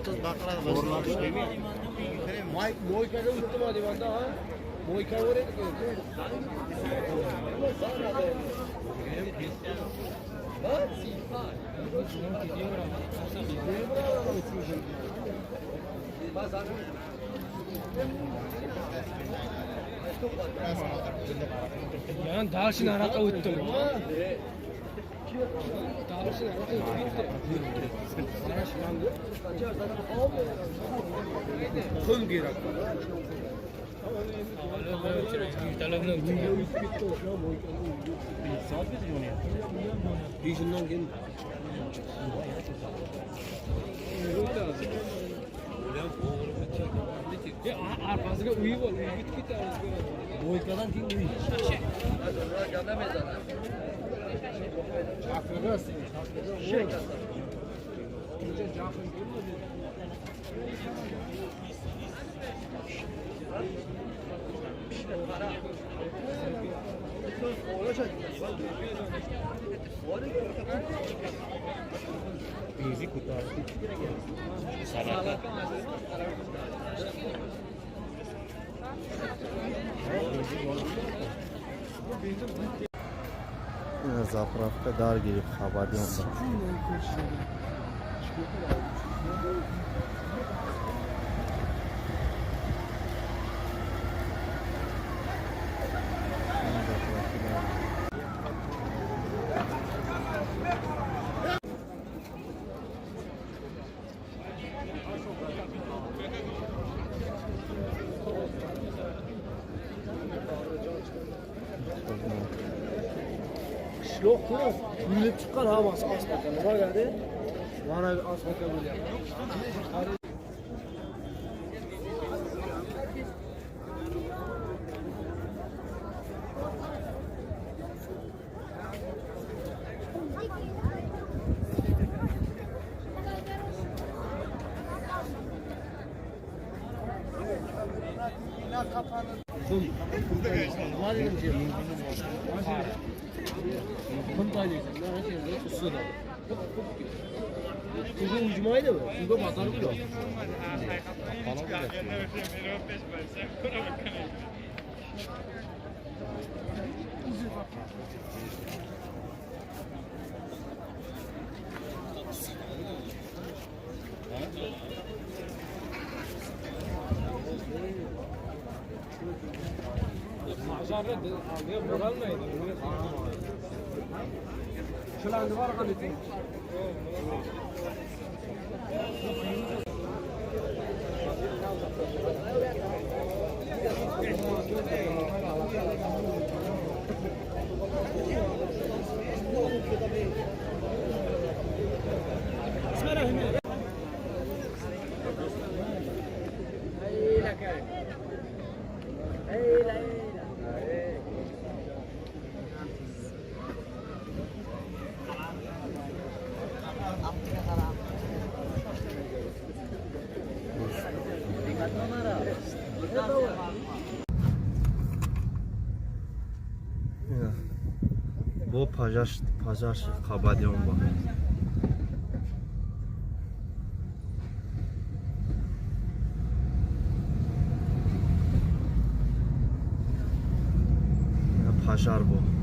30 bakra zorlamış değil mi? Moyka'da unuttum hadi ben daha. Moyka oraya da yani dalsın araka uttum. Dalsın araka uttum. Kum girak. Arkasına uyuyor, uyuyup gitti. Boykadan kim uyuyor? Easy kutar. Saraka. Zapravka dar girib xabaryonda. Qishloq ko'rib, yulib chiqqan hammasi asfaltga. Nima geldi? Mana asfaltga bo'lyapti. Suga ucmaydı mı? Suga batar mı? Şulandı var kalite. Bu Pajar xabaryon bor. Pajar bu.